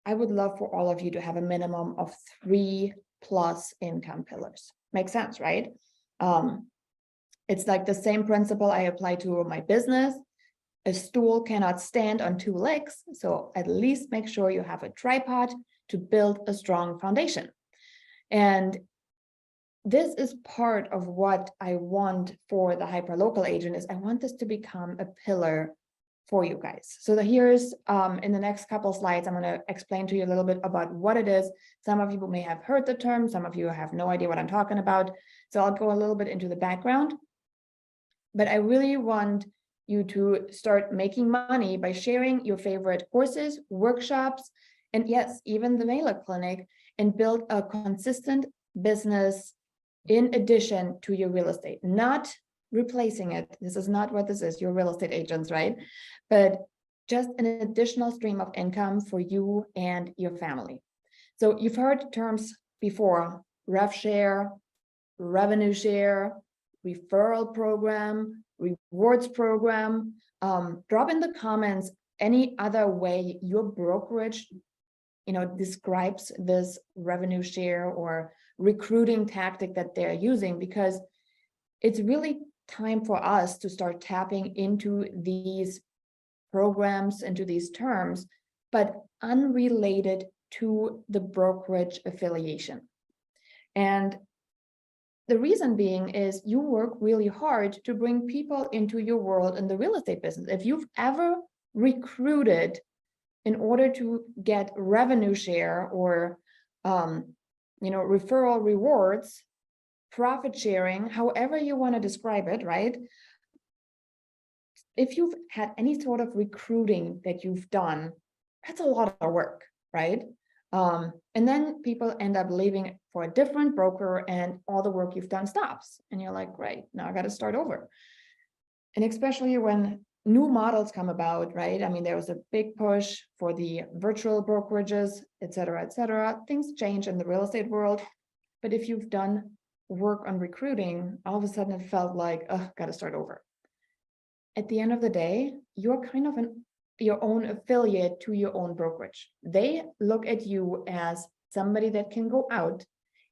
I would love for all of you to have a minimum of 3+ income pillars. Makes sense, right? It's like the same principle I apply to my business. A stool cannot stand on 2 legs, so at least make sure you have a tripod to build a strong foundation. And this is part of what I want for the hyperlocal agent. Is I want this to become a pillar for you guys. So here's in the next couple of slides, I'm going to explain to you a little bit about what it is. Some of you may have heard the term, some of you have no idea what I'm talking about. So I'll go a little bit into the background, but I really want you to start making money by sharing your favorite courses, workshops, and yes, even the mailer clinic, and build a consistent business in addition to your real estate, not replacing it. This is not what this is, your real estate agents, right? But just an additional stream of income for you and your family. So you've heard terms before: rev share, revenue share, referral program, rewards program. Drop in the comments any other way your brokerage describes this revenue share or recruiting tactic that they're using, because it's really time for us to start tapping into these programs, into these terms, but unrelated to the brokerage affiliation. And the reason being is you work really hard to bring people into your world in the real estate business. If you've ever recruited in order to get revenue share or referral rewards, profit sharing, however you want to describe it, right? If you've had any sort of recruiting that you've done, that's a lot of work, right? And then people end up leaving for a different broker and all the work you've done stops. And you're like, great, now I got to start over. And especially when new models come about, right? I mean, there was a big push for the virtual brokerages, et cetera, et cetera. Things change in the real estate world. But if you've done work on recruiting, all of a sudden it felt like, oh, got to start over. At the end of the day, you're kind of your own affiliate to your own brokerage. They look at you as somebody that can go out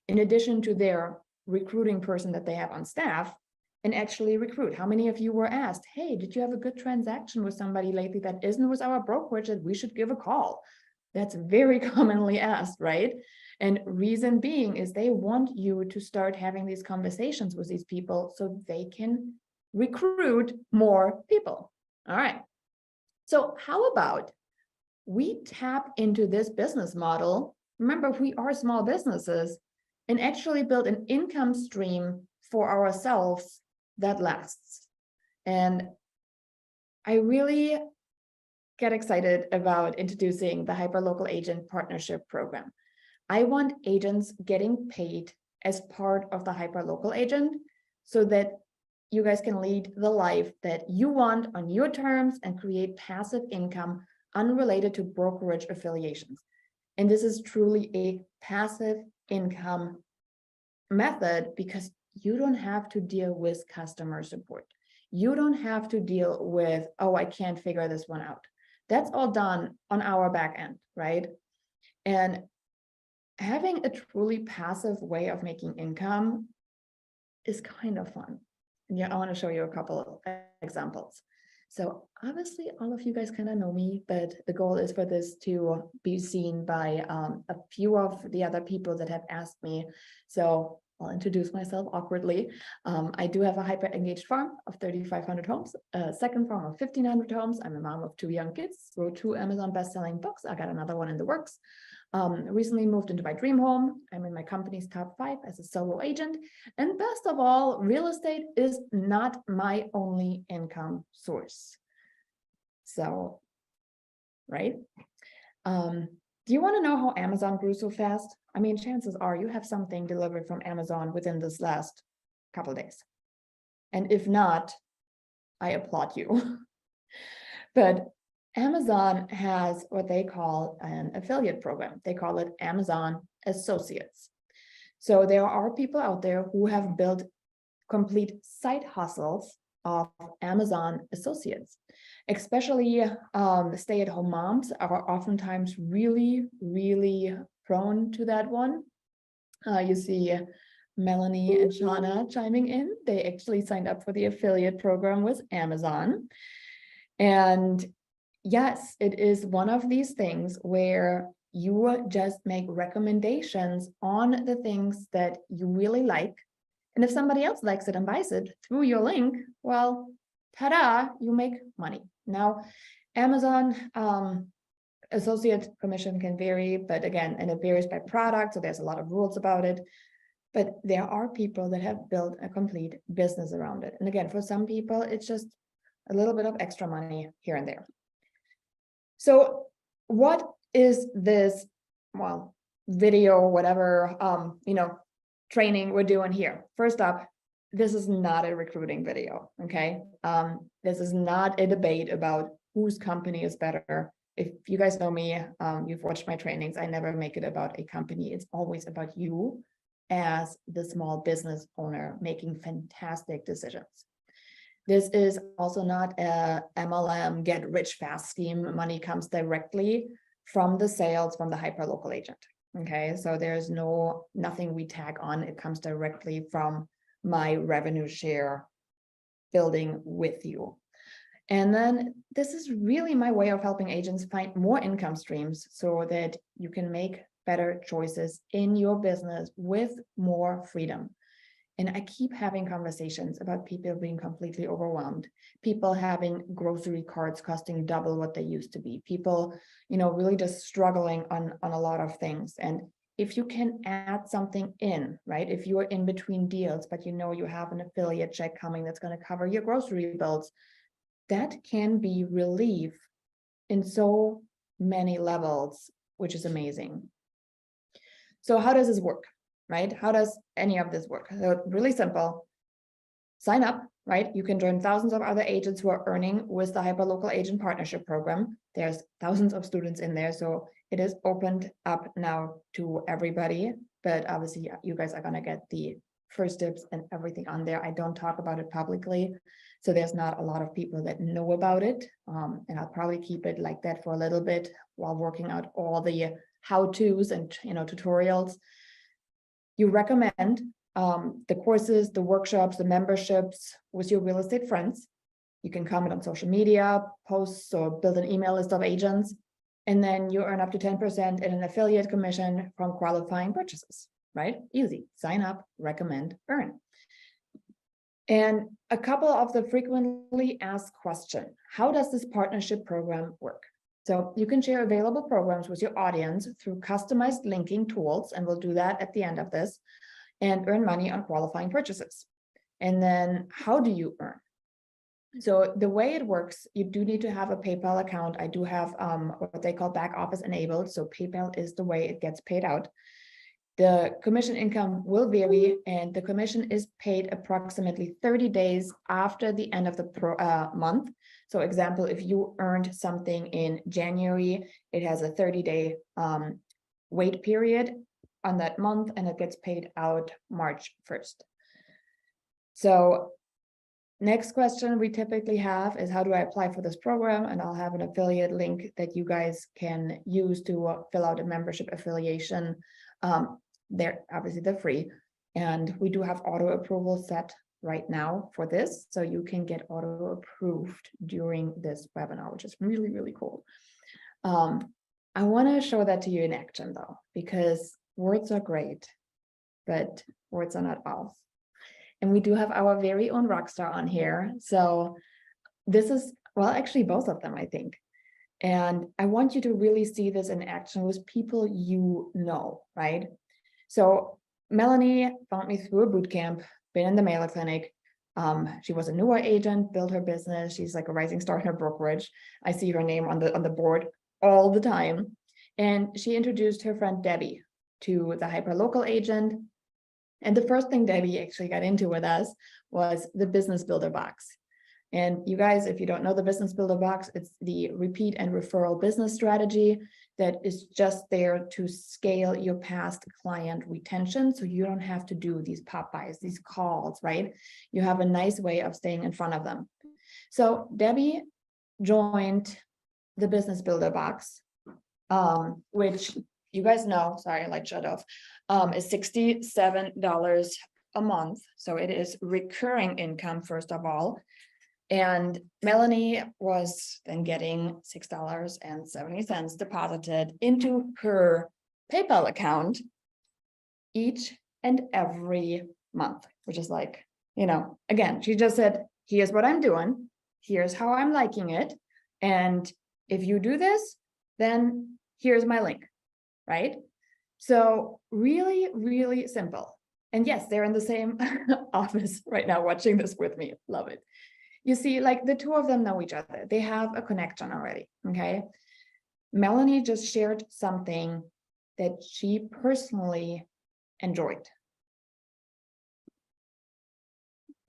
in addition to their recruiting person that they have on staff and actually recruit. How many of you were asked, hey, did you have a good transaction with somebody lately that isn't with our brokerage that we should give a call? That's very commonly asked, right? And reason being is they want you to start having these conversations with these people so they can recruit more people. All right. So how about we tap into this business model? Remember, we are small businesses, and actually build an income stream for ourselves that lasts. And I really get excited about introducing the Hyperlocal Agent Partnership Program. I want agents getting paid as part of the Hyperlocal Agent so that you guys can lead the life that you want on your terms and create passive income unrelated to brokerage affiliations. And this is truly a passive income method because you don't have to deal with customer support. You don't have to deal with, oh, I can't figure this one out. That's all done on our back end, right? And having a truly passive way of making income is kind of fun. And yeah, I want to show you a couple of examples. So obviously all of you guys kind of know me, but the goal is for this to be seen by a few of the other people that have asked me. So I'll introduce myself awkwardly. I do have a hyper engaged farm of 3,500 homes, a second farm of 1,500 homes. I'm a mom of 2 young kids, wrote 2 Amazon best-selling books. I got another one in the works. Recently moved into my dream home. I'm in my company's top 5 as a solo agent. And best of all, real estate is not my only income source. So, right? Do you want to know how Amazon grew so fast? I mean, chances are you have something delivered from Amazon within this last couple of days. And if not, I applaud you. But Amazon has what they call an affiliate program. They call it Amazon Associates. So there are people out there who have built complete side hustles of Amazon associates. Especially stay-at-home moms are oftentimes really, really prone to that one. You see Melanie and Shauna chiming in. They actually signed up for the affiliate program with Amazon. And yes, it is one of these things where you just make recommendations on the things that you really like. And if somebody else likes it and buys it through your link, well, ta-da, you make money. Now, Amazon associate commission can vary, but again, and it varies by product, so there's a lot of rules about it. But there are people that have built a complete business around it. And again, for some people, it's just a little bit of extra money here and there. So what is this, well, video, whatever, training we're doing here? First up, this is not a recruiting video, okay? This is not a debate about whose company is better. If you guys know me, you've watched my trainings, I never make it about a company. It's always about you as the small business owner making fantastic decisions. This is also not a MLM get rich fast scheme. Money comes directly from the sales from the hyperlocal agent. Okay, so there's nothing we tag on. It comes directly from my revenue share building with you. And then this is really my way of helping agents find more income streams so that you can make better choices in your business with more freedom. And I keep having conversations about people being completely overwhelmed, people having grocery carts costing double what they used to be, people, really just struggling on a lot of things. And if you can add something in, right? If you are in between deals, but you have an affiliate check coming that's going to cover your grocery bills, that can be relief in so many levels, which is amazing. So how does this work, right? How does any of this work? So really simple. Sign up, right? You can join thousands of other agents who are earning with the Hyperlocal Agent Partnership Program. There's thousands of students in there, so it is opened up now to everybody. But obviously, you guys are going to get the first tips and everything on there. I don't talk about it publicly, so there's not a lot of people that know about it. And I'll probably keep it like that for a little bit while working out all the how-tos and tutorials. You recommend the courses, the workshops, the memberships with your real estate friends. You can comment on social media posts or build an email list of agents, and then you earn up to 10% in an affiliate commission from qualifying purchases, right? Easy. Sign up, recommend, earn. And a couple of the frequently asked questions: how does this partnership program work? So you can share available programs with your audience through customized linking tools, and we'll do that at the end of this, and earn money on qualifying purchases. And then how do you earn? So the way it works, you do need to have a PayPal account. I do have what they call back office enabled. So PayPal is the way it gets paid out. The commission income will vary, and the commission is paid approximately 30 days after the end of the month. So example, if you earned something in January, it has a 30-day wait period on that month, and it gets paid out March 1st. So next question we typically have is, how do I apply for this program? And I'll have an affiliate link that you guys can use to fill out a membership affiliation. They're free, and we do have auto approval set right now for this, so you can get auto approved during this webinar, which is really, really cool. I want to show that to you in action though, because words are great, but words are not all. And we do have our very own rock star on here. So this is, well, actually both of them, I think. And I want you to really see this in action with people right? So Melanie found me through a boot camp, been in the mailer clinic. She was a newer agent, built her business. She's like a rising star in her brokerage. I see her name on the board all the time. And she introduced her friend Debbie to the hyperlocal agent. And the first thing Debbie actually got into with us was the Business Builder box. And you guys, if you don't know the Business Builder Box, it's the repeat and referral business strategy that is just there to scale your past client retention. So you don't have to do these pop-bys, these calls, right? You have a nice way of staying in front of them. So Debbie joined the Business Builder Box, which you guys know, sorry, light shut off, is $67 a month. So it is recurring income, first of all. And Melanie was then getting $6.70 deposited into her PayPal account each and every month, which is like, you know, again, she just said, here's what I'm doing, here's how I'm liking it. And if you do this, then here's my link, right? So really, really simple. And yes, they're in the same office right now watching this with me. Love it. You see, like the two of them know each other. They have a connection already, okay? Melanie just shared something that she personally enjoyed.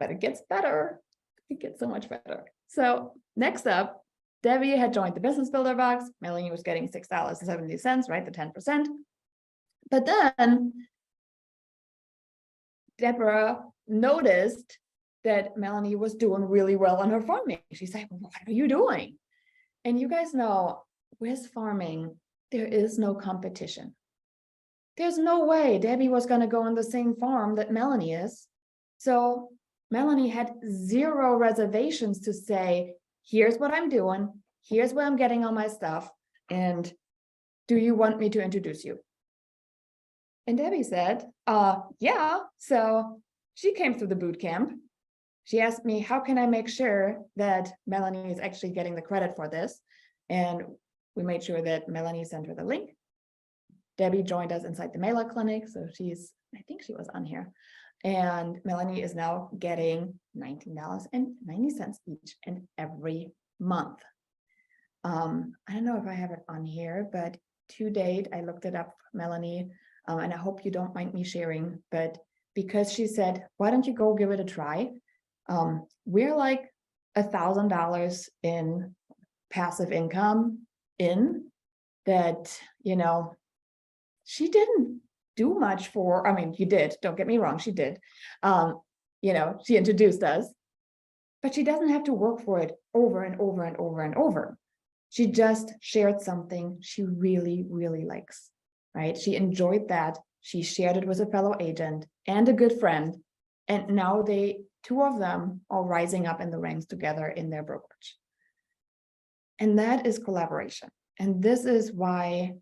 But it gets better. It gets so much better. So next up, Debbie had joined the Business Builder Box. Melanie was getting $6.70, right? The 10%. But then Deborah noticed that Melanie was doing really well on her farming. She's like, what are you doing? And you guys know, with farming, there is no competition. There's no way Debbie was going to go on the same farm that Melanie is. So Melanie had zero reservations to say, here's what I'm doing, here's where I'm getting all my stuff, and do you want me to introduce you? And Debbie said, yeah. So she came through the boot camp. She asked me, how can I make sure that Melanie is actually getting the credit for this? And we made sure that Melanie sent her the link. Debbie joined us inside the Mailer Clinic. So I think she was on here. And Melanie is now getting $19.90 each and every month. I don't know if I have it on here, but to date, I looked it up, Melanie, and I hope you don't mind me sharing, but because she said, why don't you go give it a try? We're like $1,000 in passive income in that, you know, she didn't do much for, I mean, you did, don't get me wrong, she did. You know, she introduced us, but she doesn't have to work for it over and over and over and over. She just shared something she really, really likes, right? She enjoyed that. She shared it with a fellow agent and a good friend. And now two of them are rising up in the ranks together in their brokerage. And that is collaboration. And this is why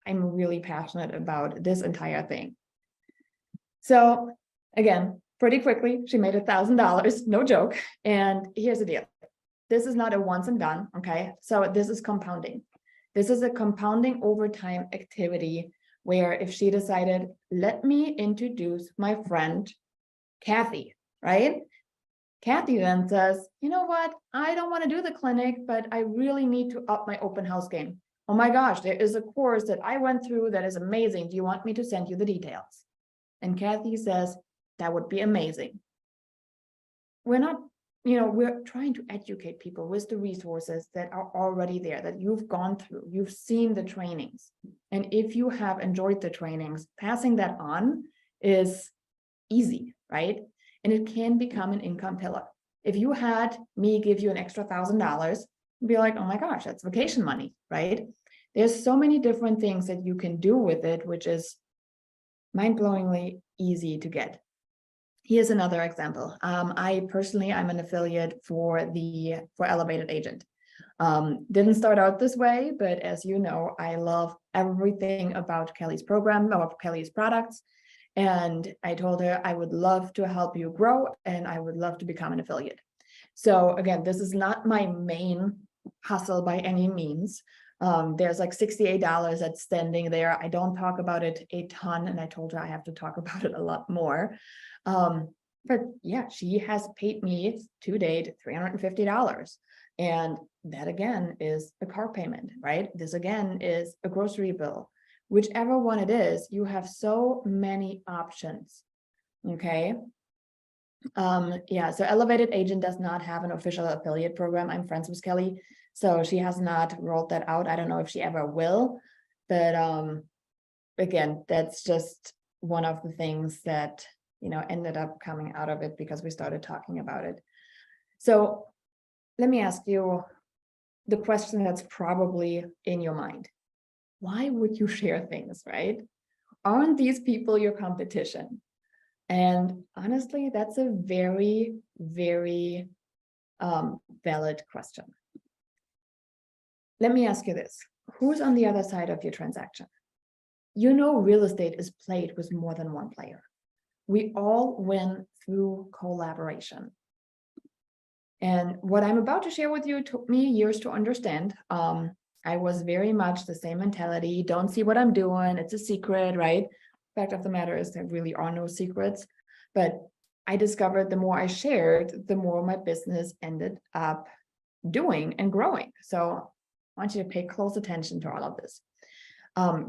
I'm really passionate about this entire thing. So again, pretty quickly, she made $1,000, no joke. And here's the deal. This is not a once and done, okay? So this is compounding. This is a compounding overtime activity where if she decided, let me introduce my friend, Kathy, right? Kathy then says, you know what? I don't want to do the clinic, but I really need to up my open house game. Oh my gosh, there is a course that I went through that is amazing. Do you want me to send you the details? And Kathy says, that would be amazing. We're not, you know, we're trying to educate people with the resources that are already there, that you've gone through, you've seen the trainings. And if you have enjoyed the trainings, passing that on is easy, right? And it can become an income pillar. If you had me give you an extra $1,000, you'd be like, oh my gosh, that's vacation money, right? There's so many different things that you can do with it, which is mind-blowingly easy to get. Here's another example. I'm an affiliate for Elevated Agent. Didn't start out this way, but as you know, I love everything about Kelly's program or Kelly's products. And I told her I would love to help you grow and I would love to become an affiliate. So again, this is not my main hustle by any means. There's like $68 that's standing there. I don't talk about it a ton, and I told her I have to talk about it a lot more. But yeah, she has paid me to date $350. And that again is a car payment, right? This again is a grocery bill. Whichever one it is, you have so many options, okay? Yeah, so Elevated Agent does not have an official affiliate program. I'm friends with Kelly, so she has not rolled that out. I don't know if she ever will, but again, that's just one of the things that, ended up coming out of it because we started talking about it. So let me ask you the question that's probably in your mind. Why would you share things, right? Aren't these people your competition? And honestly, that's a very, very valid question. Let me ask you this. Who's on the other side of your transaction? Real estate is played with more than one player. We all win through collaboration. And what I'm about to share with you took me years to understand. I was very much the same mentality. Don't see what I'm doing. It's a secret, right? Fact of the matter is there really are no secrets. But I discovered the more I shared, the more my business ended up doing and growing. So I want you to pay close attention to all of this.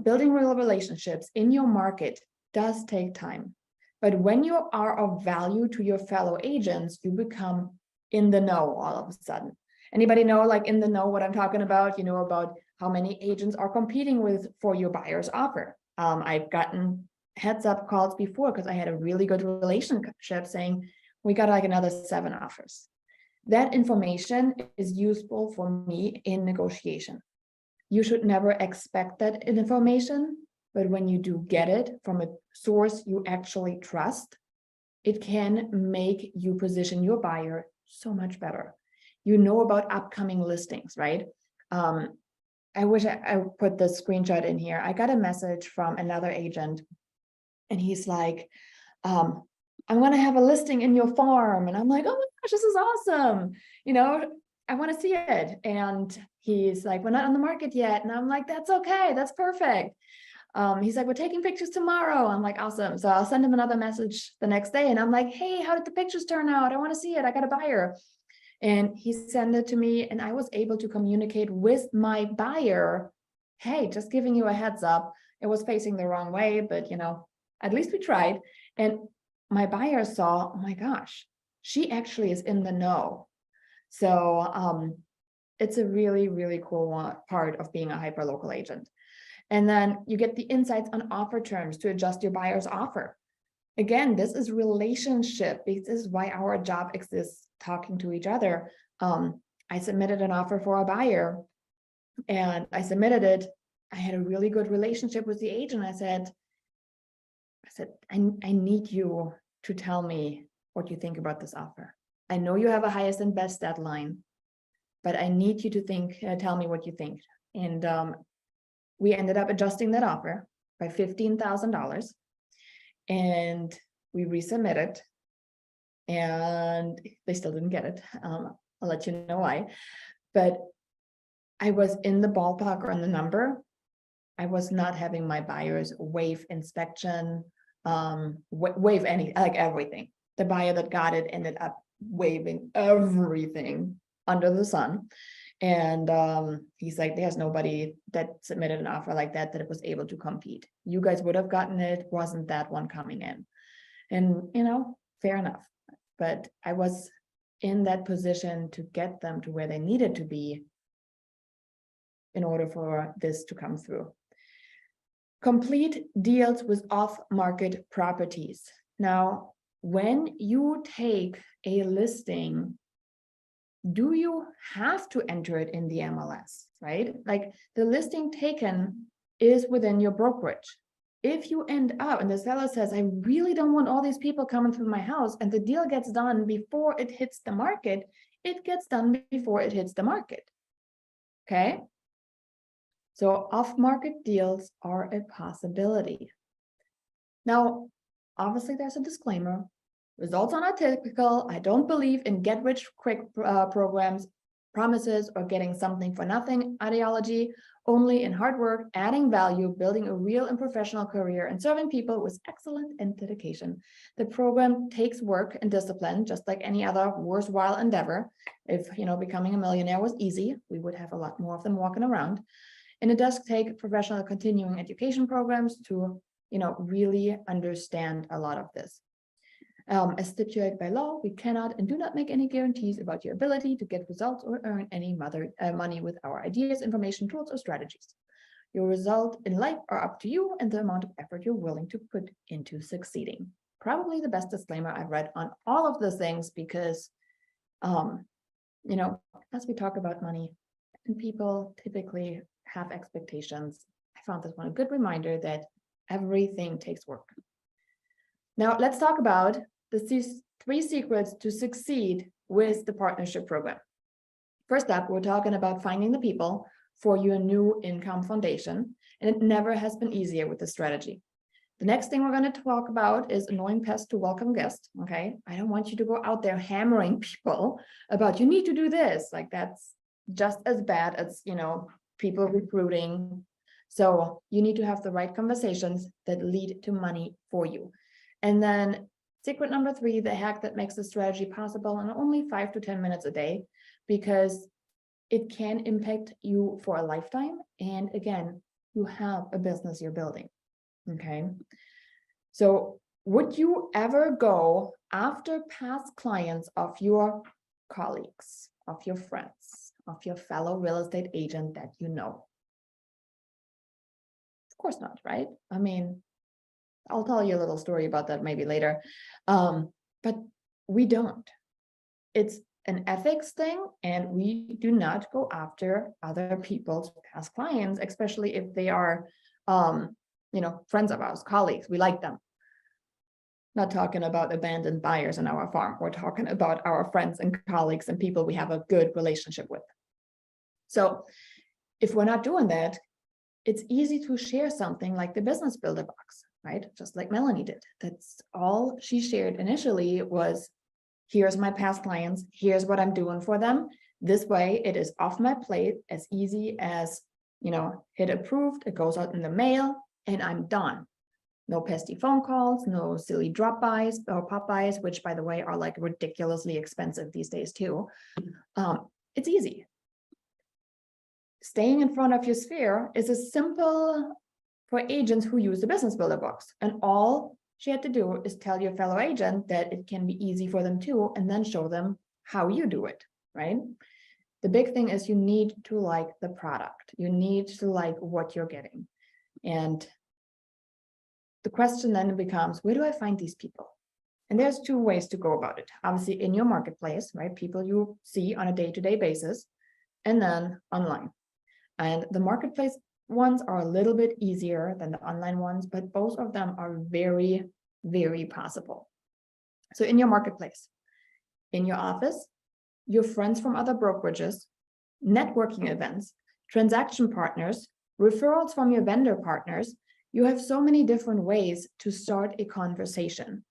Building real relationships in your market does take time. But when you are of value to your fellow agents, you become in the know all of a sudden. Anybody know, like in the know what I'm talking about? About how many agents are competing with for your buyer's offer. I've gotten heads up calls before because I had a really good relationship saying, we got like another 7 offers. That information is useful for me in negotiation. You should never expect that information, but when you do get it from a source you actually trust, it can make you position your buyer so much better. About upcoming listings, right? I wish I put the screenshot in here. I got a message from another agent and he's like, I'm going to have a listing in your farm. And I'm like, oh my gosh, this is awesome. I want to see it. And he's like, we're not on the market yet. And I'm like, that's okay. That's perfect. He's like, we're taking pictures tomorrow. I'm like, awesome. So I'll send him another message the next day. And I'm like, hey, how did the pictures turn out? I want to see it. I got a buyer. And he sent it to me and I was able to communicate with my buyer. Hey, just giving you a heads up. It was facing the wrong way, but at least we tried. And my buyer saw, oh my gosh, she actually is in the know. So it's a really, really cool part of being a hyperlocal agent. And then you get the insights on offer terms to adjust your buyer's offer. Again, this is relationship. This is why our job exists, talking to each other. I submitted an offer for a buyer and I submitted it. I had a really good relationship with the agent. I said, I need you to tell me what you think about this offer. I know you have a highest and best deadline, but I need you to tell me what you think. And we ended up adjusting that offer by $15,000 and we resubmitted and they still didn't get it. I'll let you know why, but I was in the ballpark on the number. I was not having my buyers waive inspection, waive everything. The buyer that got it ended up waiving everything under the sun. And he's like, there's nobody that submitted an offer like that was able to compete. You guys would have gotten it, wasn't that one coming in? And, fair enough. But I was in that position to get them to where they needed to be in order for this to come through. Complete deals with off-market properties. Now, when you take a listing, do you have to enter it in the MLS, right? Like the listing taken is within your brokerage. If you end up and the seller says, I really don't want all these people coming through my house, and the deal gets done before it hits the market, it gets done before it hits the market. Okay. So off-market deals are a possibility. Now, obviously there's a disclaimer. Results are not typical. I don't believe in get-rich-quick programs, promises, or getting something for nothing ideology, only in hard work, adding value, building a real and professional career, and serving people with excellent dedication. The program takes work and discipline, just like any other worthwhile endeavor. If, becoming a millionaire was easy, we would have a lot more of them walking around. And it does take professional continuing education programs to, really understand a lot of this. As stipulated by law, we cannot and do not make any guarantees about your ability to get results or earn any money with our ideas, information, tools, or strategies. Your result in life are up to you and the amount of effort you're willing to put into succeeding. Probably the best disclaimer I've read on all of the things, because, as we talk about money, and people typically have expectations, I found this one a good reminder that everything takes work. Now, let's talk about the 3 secrets to succeed with the partnership program. First up, we're talking about finding the people for your new income foundation, and it never has been easier with this strategy. The next thing we're going to talk about is annoying pests to welcome guests. Okay, I don't want you to go out there hammering people about you need to do this. Like, that's just as bad as, people recruiting. So you need to have the right conversations that lead to money for you. And then secret number 3, the hack that makes the strategy possible in only 5 to 10 minutes a day, because it can impact you for a lifetime. And again, you have a business you're building. Okay. So would you ever go after past clients of your colleagues, of your friends, of your fellow real estate agent that you know? Of course not, right? I mean, I'll tell you a little story about that maybe later. But we don't. It's an ethics thing, and we do not go after other people's past clients, especially if they are, friends of ours, colleagues. We like them. Not talking about abandoned buyers in our farm. We're talking about our friends and colleagues and people we have a good relationship with. So if we're not doing that, it's easy to share something like the business builder box, right? Just like Melanie did. That's all she shared initially was, here's my past clients, here's what I'm doing for them. This way it is off my plate, as easy as, hit approved, it goes out in the mail, and I'm done. No pesky phone calls, no silly drop-bys or pop-bys, which, by the way, are like ridiculously expensive these days too. It's easy. Staying in front of your sphere is a simple for agents who use the business builder box, and all she had to do is tell your fellow agent that it can be easy for them too, and then show them how you do it, right? The big thing is you need to like the product. You need to like what you're getting. And the question then becomes, where do I find these people? And there's 2 ways to go about it. Obviously in your marketplace, right? People you see on a day-to-day basis, and then online. And the marketplace ones are a little bit easier than the online ones, but both of them are very, very possible. So in your marketplace, in your office, your friends from other brokerages, networking events, transaction partners, referrals from your vendor partners, you have so many different ways to start a conversation.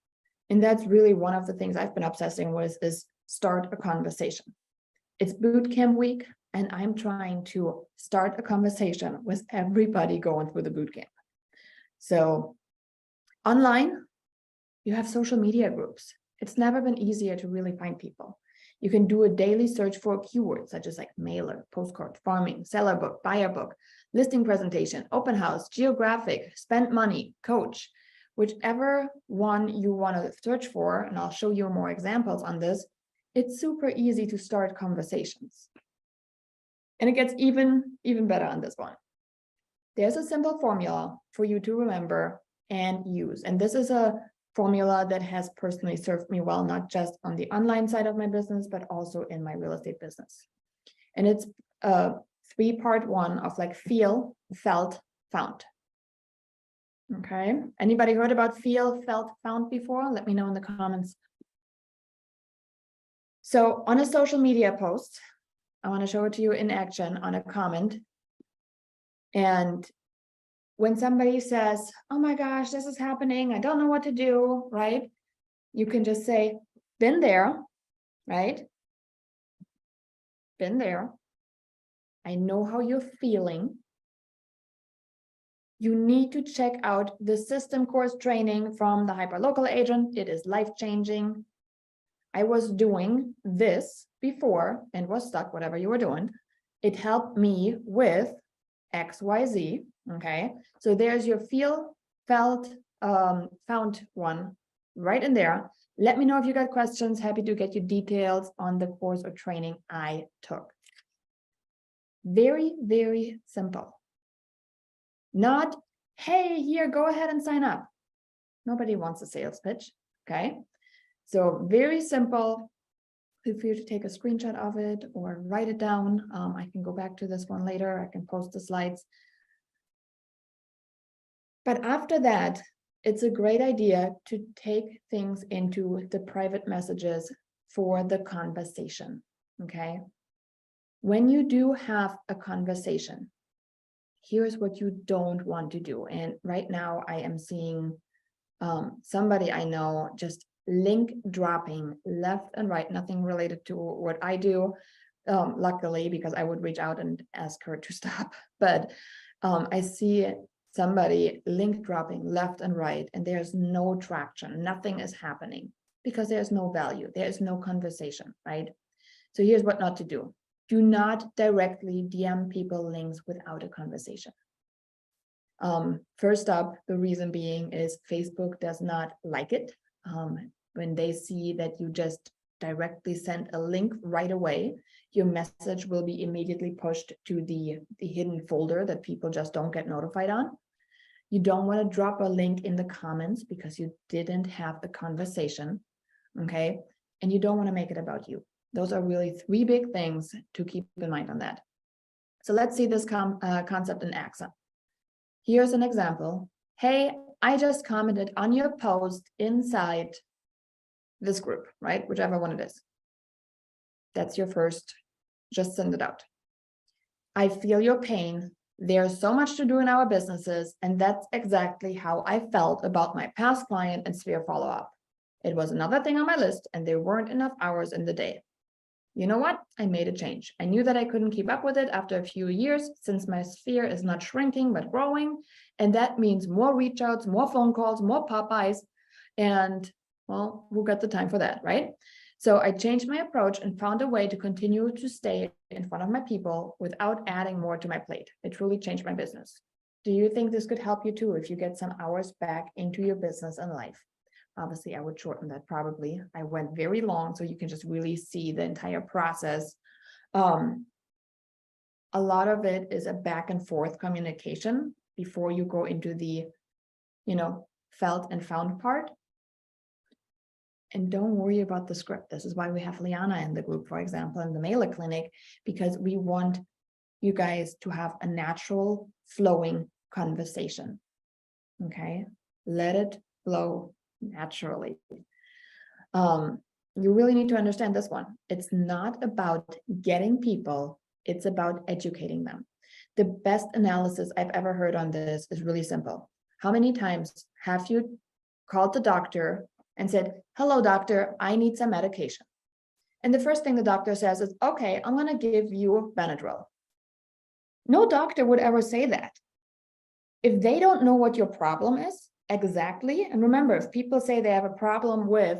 And that's really one of the things I've been obsessing with, is start a conversation. It's boot camp week, and I'm trying to start a conversation with everybody going through the boot camp. So online, you have social media groups. It's never been easier to really find people. You can do a daily search for keywords such as like mailer, postcard, farming, seller book, buyer book, listing presentation, open house, geographic, spend money, coach, whichever one you want to search for, and I'll show you more examples on this. It's super easy to start conversations. And it gets even better on this one. There's a simple formula for you to remember and use. And this is a formula that has personally served me well, not just on the online side of my business, but also in my real estate business. And it's a 3-part one of like feel, felt, found. Okay. Anybody heard about feel, felt, found before? Let me know in the comments. So on a social media post, I want to show it to you in action on a comment. And when somebody says, oh my gosh, this is happening, I don't know what to do, right? You can just say, been there, right? Been there. I know how you're feeling. You need to check out the system course training from the Hyperlocal agent. It is life-changing. I was doing this before and was stuck, whatever you were doing. It helped me with XYZ. Okay, so there's your feel, felt, found one right in there. Let me know if you got questions. Happy to get you details on the course or training I took. Very, very simple. Not, hey, here, go ahead and sign up. Nobody wants a sales pitch, okay? So very simple. Feel free to take a screenshot of it or write it down. I can go back to this one later. I can post the slides. But after that, it's a great idea to take things into the private messages for the conversation, okay? When you do have a conversation, here's what you don't want to do. And right now I am seeing somebody I know just link dropping left and right, nothing related to what I do, luckily, because I would reach out and ask her to stop. But I see somebody link dropping left and right, and there's no traction, nothing is happening because there's no value, there's no conversation, right? So here's what not to do. Do not directly DM people links without a conversation. First up, the reason being is Facebook does not like it. When they see that you just directly send a link right away, your message will be immediately pushed to the hidden folder that people just don't get notified on. You don't want to drop a link in the comments because you didn't have the conversation, okay? And you don't want to make it about you. Those are really 3 big things to keep in mind on that. So let's see this concept in action. Here's an example. Hey, I just commented on your post inside this group, right? Whichever one it is. That's your first, just send it out. I feel your pain. There's so much to do in our businesses, and that's exactly how I felt about my past client and Sphere follow-up. It was another thing on my list, and there weren't enough hours in the day. You know what? I made a change. I knew that I couldn't keep up with it after a few years since my Sphere is not shrinking, but growing. And that means more reach outs, more phone calls, more Popeyes. And well, who got the time for that, right? So I changed my approach and found a way to continue to stay in front of my people without adding more to my plate. It truly changed my business. Do you think this could help you too if you get some hours back into your business and life? Obviously, I would shorten that probably. I went very long, so you can just really see the entire process. A lot of it is a back and forth communication before you go into the, felt and found part. And don't worry about the script. This is why we have Liana in the group, for example, in the Mailer Clinic, because we want you guys to have a natural flowing conversation. Okay, let it flow naturally. You really need to understand this one. It's not about getting people, it's about educating them. The best analysis I've ever heard on this is really simple. How many times have you called the doctor and said, hello, doctor, I need some medication? And the first thing the doctor says is, okay, I'm going to give you Benadryl. No doctor would ever say that. If they don't know what your problem is exactly, and remember, if people say they have a problem with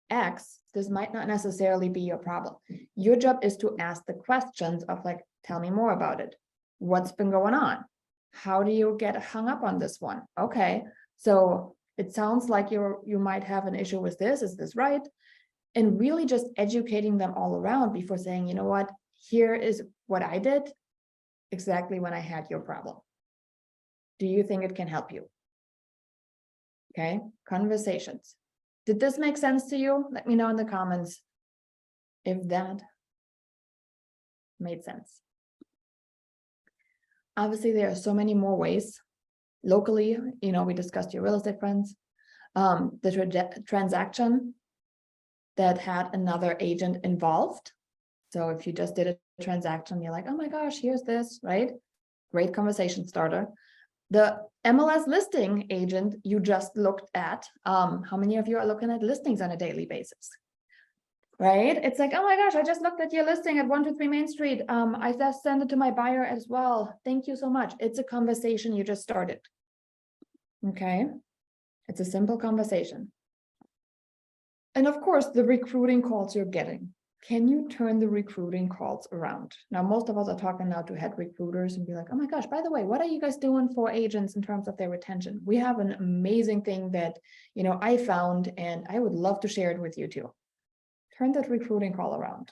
X, this might not necessarily be your problem. Your job is to ask the questions of like, tell me more about it. What's been going on? How do you get hung up on this one? Okay, so it sounds like you might have an issue with this. Is this right? And really just educating them all around before saying, you know what, here is what I did exactly when I had your problem. Do you think it can help you? Okay, conversations. Did this make sense to you? Let me know in the comments if that made sense. Obviously, there are so many more ways. Locally, we discussed your real estate friends, the transaction that had another agent involved. So if you just did a transaction, you're like, oh my gosh, here's this, right? Great conversation starter. The MLS listing agent you just looked at, how many of you are looking at listings on a daily basis? Right? It's like, oh my gosh, I just looked at your listing at 123 Main Street. I just sent it to my buyer as well. Thank you so much. It's a conversation you just started. Okay. It's a simple conversation. And of course, the recruiting calls you're getting. can you turn the recruiting calls around? Now, most of us are talking now to head recruiters and be like, oh my gosh, by the way, what are you guys doing for agents in terms of their retention? We have an amazing thing that, I found, and I would love to share it with you too. Turn that recruiting call around.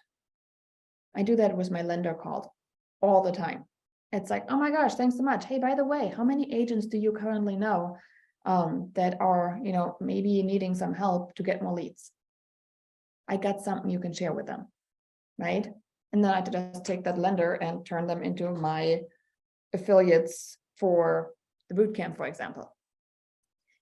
I do that with my lender calls all the time. It's like, oh my gosh, thanks so much. Hey, by the way, how many agents do you currently know that are, maybe needing some help to get more leads? I got something you can share with them, right? And then I just take that lender and turn them into my affiliates for the bootcamp, for example.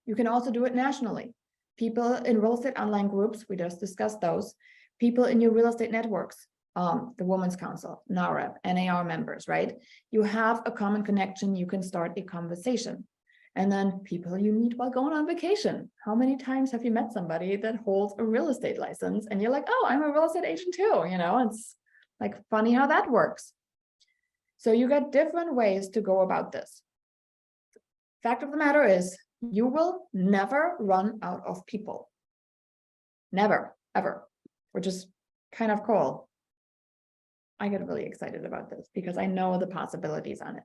You can also do it nationally. People in real estate online groups, we just discussed those. People in your real estate networks, the Women's Council, NAREP, NAR members, right? You have a common connection, you can start a conversation. And then people you meet while going on vacation. How many times have you met somebody that holds a real estate license and you're like, oh, I'm a real estate agent too, it's like funny how that works. So you got different ways to go about this. Fact of the matter is, you will never run out of people. Never, ever, which is kind of cool. I get really excited about this because I know the possibilities on it.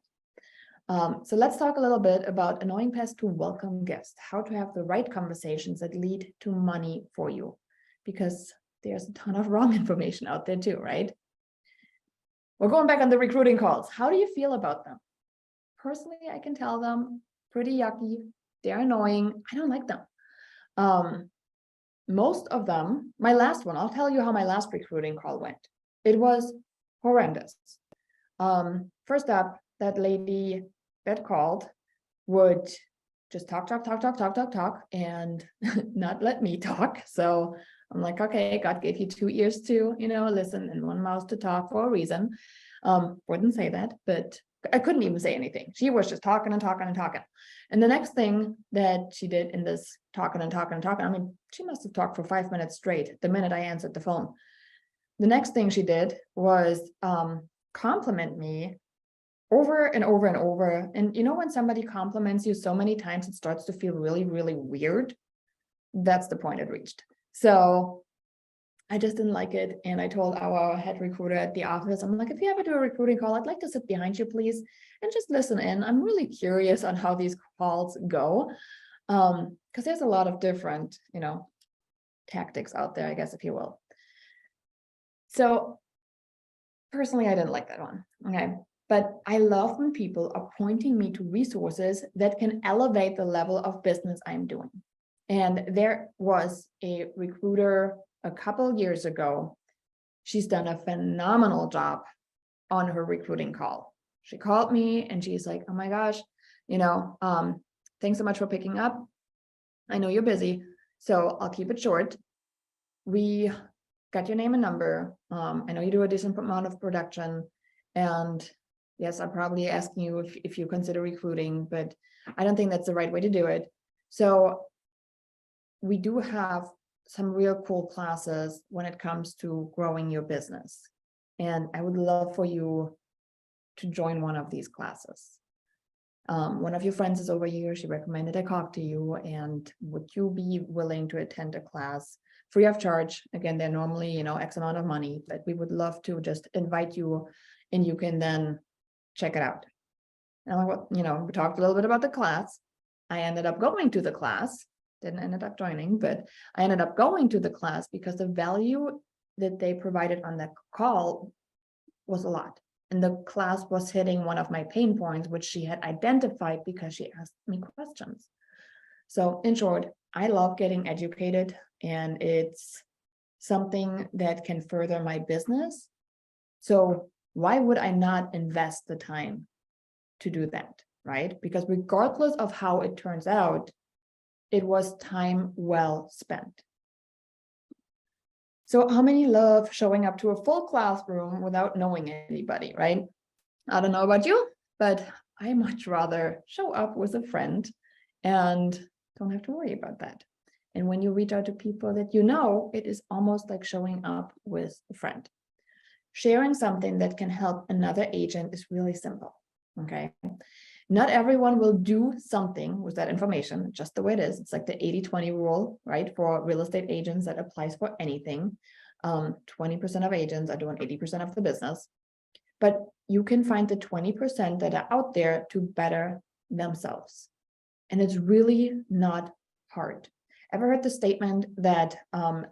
So let's talk a little bit about annoying pests to welcome guests, how to have the right conversations that lead to money for you, because there's a ton of wrong information out there too, right? We're going back on the recruiting calls. How do you feel about them? Personally, I can tell them pretty yucky. They're annoying. I don't like them. Most of them, my last one, I'll tell you how my last recruiting call went. It was horrendous. First up, that lady that called would just talk, and not let me talk. So I'm like, okay, God gave you 2 ears to, listen, and 1 mouth to talk for a reason. Wouldn't say that, but I couldn't even say anything. She was just talking and talking and talking. And the next thing that she did in this talking and talking and talking, I mean, she must have talked for 5 minutes straight the minute I answered the phone. The next thing she did was compliment me over and over and over. And when somebody compliments you so many times, it starts to feel really, really weird. That's the point it reached. So I just didn't like it. And I told our head recruiter at the office, I'm like, if you ever do a recruiting call, I'd like to sit behind you, please, and just listen in. I'm really curious on how these calls go. Because there's a lot of different, tactics out there, I guess, if you will. So personally, I didn't like that one. Okay. But I love when people are pointing me to resources that can elevate the level of business I'm doing. And there was a recruiter a couple years ago. She's done a phenomenal job on her recruiting call. She called me and she's like, oh my gosh, thanks so much for picking up. I know you're busy, so I'll keep it short. We got your name and number. I know you do a decent amount of production, and yes, I'm probably asking you if you consider recruiting, but I don't think that's the right way to do it. So we do have some real cool classes when it comes to growing your business. And I would love for you to join one of these classes. One of your friends is over here. She recommended I talk to you. And would you be willing to attend a class free of charge? Again, they're normally, X amount of money, but we would love to just invite you and you can then check it out. And we talked a little bit about the class. I ended up going to the class, didn't end up joining, but I ended up going to the class because the value that they provided on that call was a lot. And the class was hitting one of my pain points, which she had identified because she asked me questions. So in short, I love getting educated, and it's something that can further my business. So why would I not invest the time to do that, right? Because regardless of how it turns out, it was time well spent. So how many love showing up to a full classroom without knowing anybody, right? I don't know about you, but I much rather show up with a friend and don't have to worry about that. And when you reach out to people that you know, it is almost like showing up with a friend. Sharing something that can help another agent is really simple, okay? Not everyone will do something with that information, just the way it is. It's like the 80-20 rule, right? For real estate agents, that applies for anything. 20% of agents are doing 80% of the business, but you can find the 20% that are out there to better themselves. And it's really not hard. Ever heard the statement that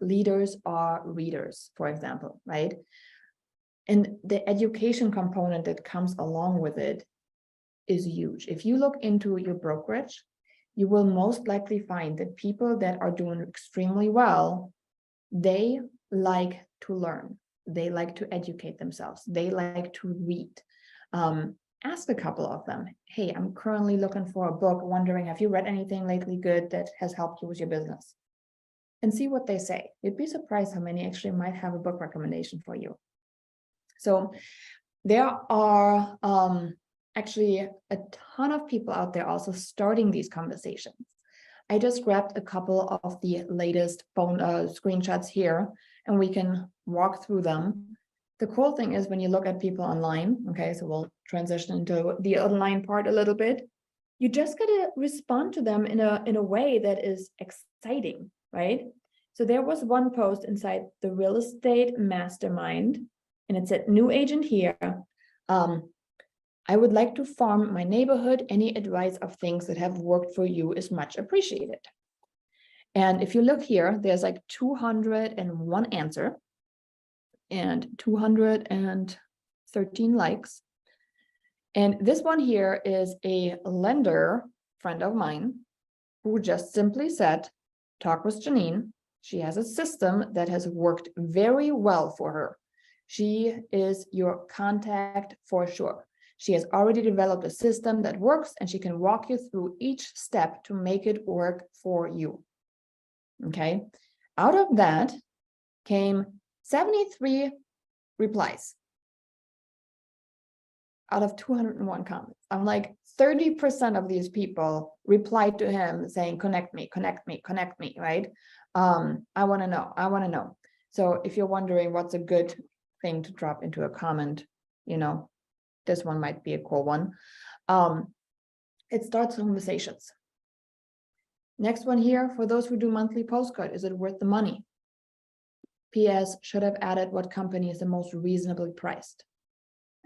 leaders are readers, for example, right? And the education component that comes along with it is huge. If you look into your brokerage, you will most likely find that people that are doing extremely well, they like to learn. They like to educate themselves. They like to read. Ask a couple of them, hey, I'm currently looking for a book, wondering, have you read anything lately good that has helped you with your business? And see what they say. You'd be surprised how many actually might have a book recommendation for you. So there are actually a ton of people out there also starting these conversations. I just grabbed a couple of the latest phone screenshots here, and we can walk through them. The cool thing is when you look at people online, okay, so we'll transition into the online part a little bit, you just gotta respond to them in a way that is exciting, right? So there was one post inside the Real Estate Mastermind, and it said, new agent here. I would like to farm my neighborhood. Any advice of things that have worked for you is much appreciated. And if you look here, there's like 201 answer and 213 likes. And this one here is a lender friend of mine who just simply said, talk with Janine. She has a system that has worked very well for her. She is your contact for sure. She has already developed a system that works, and she can walk you through each step to make it work for you. Okay. Out of that came 73 replies out of 201 comments. I'm like, 30% of these people replied to him saying, connect me, connect me, connect me, right? I want to know, I want to know. So if you're wondering what's a good thing to drop into a comment, you know, this one might be a cool one. It starts conversations. Next one here, for those who do monthly postcard, is it worth the money? PS, should have added what company is the most reasonably priced.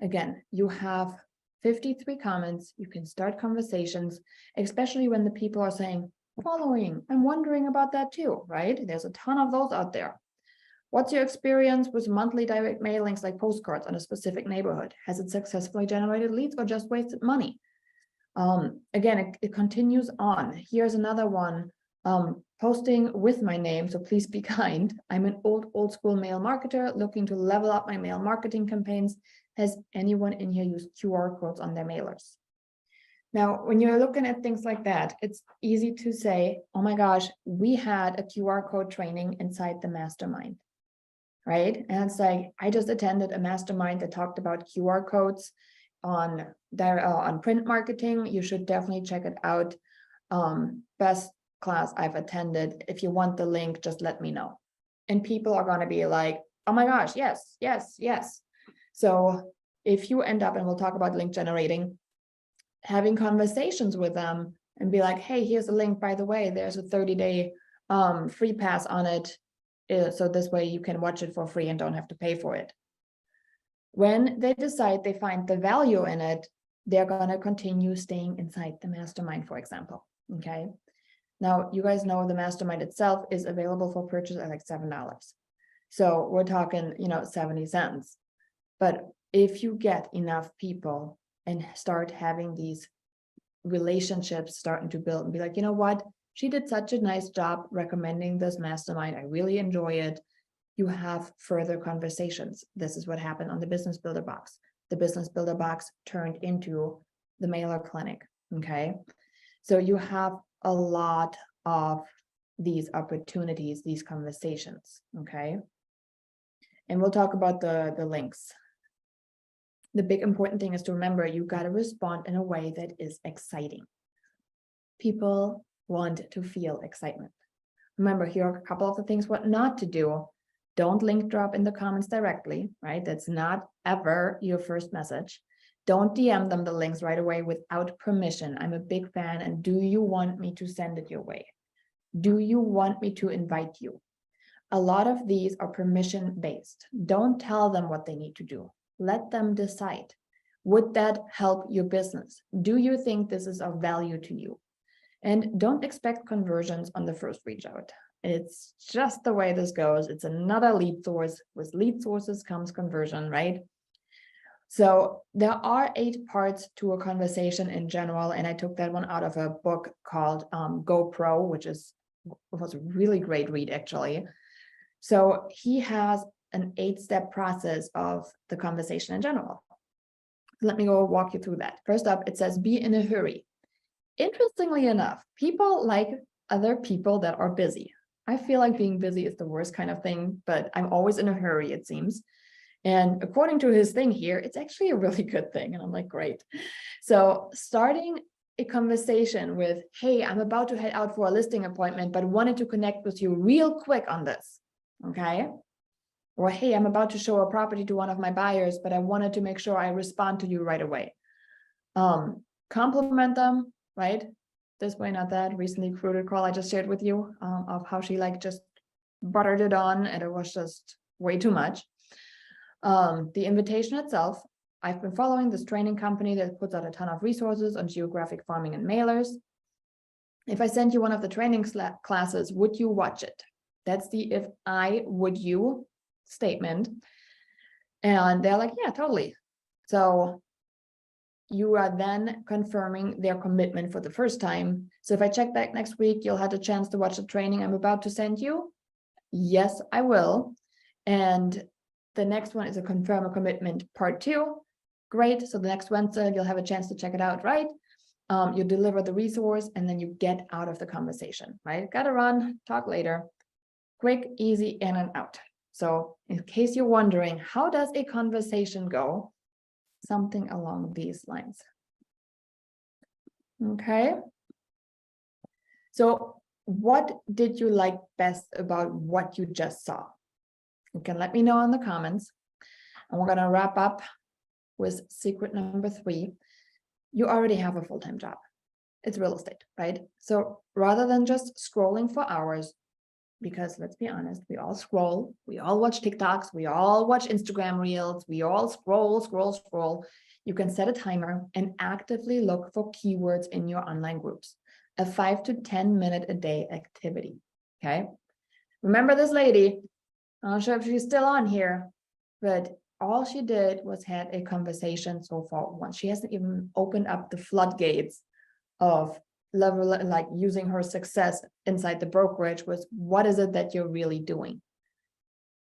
Again, you have 53 comments. You can start conversations, especially when the people are saying, following, I'm wondering about that too, right? There's a ton of those out there. What's your experience with monthly direct mailings like postcards on a specific neighborhood? Has it successfully generated leads or just wasted money? Again, it continues on. Here's another one, posting with my name, so please be kind. I'm an old school mail marketer looking to level up my mail marketing campaigns. Has anyone in here used QR codes on their mailers? Now, when you're looking at things like that, it's easy to say, oh my gosh, we had a QR code training inside the mastermind, right? And it's like, I just attended a mastermind that talked about QR codes on print marketing. You should definitely check it out. Best class I've attended. If you want the link, just let me know. And people are going to be like, oh my gosh, yes, yes, yes. So if you end up, and we'll talk about link generating, having conversations with them and be like, hey, here's a link, by the way, there's a 30-day free pass on it. So this way you can watch it for free and don't have to pay for it. When they decide they find the value in it, they're going to continue staying inside the mastermind, for example. Okay. Now, you guys know the mastermind itself is available for purchase at like $7. So we're talking, 70 cents. But if you get enough people and start having these relationships starting to build and be like, you know what, she did such a nice job recommending this mastermind. I really enjoy it. You have further conversations. This is what happened on the Business Builder Box. The Business Builder Box turned into the Mailer Clinic. Okay. So you have a lot of these opportunities, these conversations. Okay. And we'll talk about the links. The big important thing is to remember, you got to respond in a way that is exciting. People want to feel excitement. Remember, here are a couple of the things what not to do. Don't link drop in the comments directly, right? That's not ever your first message. Don't DM them the links right away without permission. I'm a big fan, and do you want me to send it your way? Do you want me to invite you? a lot of these are permission-based. Don't tell them what they need to do. Let them decide. Would that help your business? Do you think this is of value to you? And don't expect conversions on the first reach out. It's just the way this goes. It's another lead source. With lead sources comes conversion, right? So there are 8 parts to a conversation in general, and I took that one out of a book called GoPro, which was a really great read, actually. So he has an 8-step process of the conversation in general. Let me go walk you through that. First up, it says, be in a hurry. Interestingly enough, people like other people that are busy. I feel like being busy is the worst kind of thing, but I'm always in a hurry, it seems. And according to his thing here, it's actually a really good thing. And I'm like, great. So starting a conversation with, hey, I'm about to head out for a listing appointment, but wanted to connect with you real quick on this. Okay. Or, hey, I'm about to show a property to one of my buyers, but I wanted to make sure I respond to you right away. Compliment them, right? This way, not that. Recently recruited call I just shared with you of how she like just buttered it on and it was just way too much. The invitation itself, I've been following this training company that puts out a ton of resources on geographic farming and mailers. If I sent you one of the training classes, would you watch it? That's the if I would you statement. And they're like, yeah, totally. So you are then confirming their commitment for the first time. So if I check back next week, you'll have a chance to watch the training I'm about to send you. Yes, I will. And the next one is a confirm a commitment part 2. Great. So the next Wednesday, you'll have a chance to check it out, right? You deliver the resource and then you get out of the conversation, right? Gotta run, talk later. Quick, easy, in and out. So in case you're wondering, how does a conversation go? Something along these lines. Okay. So what did you like best about what you just saw? You can let me know in the comments. And we're going to wrap up with secret number 3. You already have a full-time job. It's real estate, right? So rather than just scrolling for hours, because let's be honest, we all scroll, we all watch TikToks, we all watch Instagram reels, we all scroll. You can set a timer and actively look for keywords in your online groups. A 5 to 10 minute a day activity. Okay. Remember this lady, I'm not sure if she's still on here, but all she did was had a conversation so far once. She hasn't even opened up the floodgates of level, like using her success inside the brokerage was, what is it that you're really doing?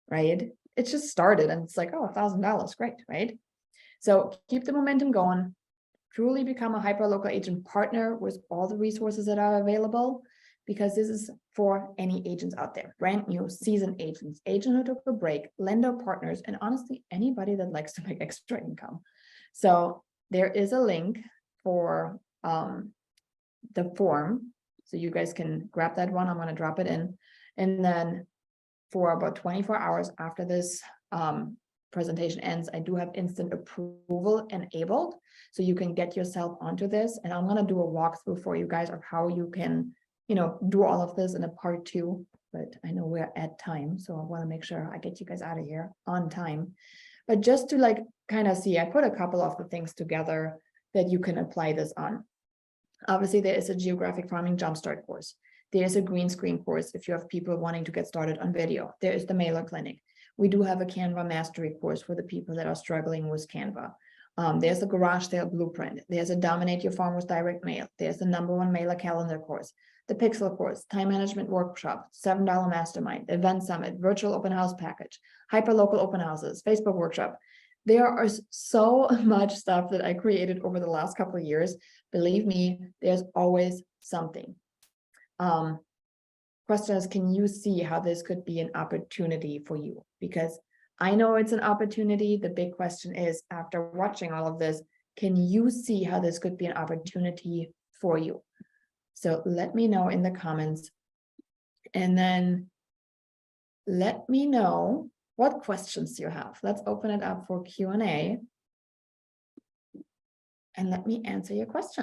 Right? It just started and it's like, oh, $1,000, great, right? So keep the momentum going, truly become a hyperlocal agent partner with all the resources that are available, because this is for any agents out there, brand new, seasoned agents, agent who took a break, lender partners, and honestly, anybody that likes to make extra income. So there is a link for the form. So you guys can grab that one. I'm going to drop it in. And then for about 24 hours after this presentation ends, I do have instant approval enabled. So you can get yourself onto this. And I'm going to do a walkthrough for you guys of how you can, do all of this in a part 2. But I know we're at time, so I want to make sure I get you guys out of here on time. But just to kind of see, I put a couple of the things together that you can apply this on. Obviously, there is a geographic farming jumpstart course. There's a green screen course if you have people wanting to get started on video. There is the mailer clinic. We do have a Canva mastery course for the people that are struggling with Canva. There's a garage sale blueprint. There's a dominate your farm with direct mail. There's the #1 mailer calendar course, the Pixel course, time management workshop, $7 mastermind, event summit, virtual open house package, hyperlocal open houses, Facebook workshop. There are so much stuff that I created over the last couple of years. Believe me, there's always something. Question is, can you see how this could be an opportunity for you? Because I know it's an opportunity. The big question is, after watching all of this, can you see how this could be an opportunity for you? So let me know in the comments. And then let me know what questions you have. Let's open it up for Q&A. And let me answer your question.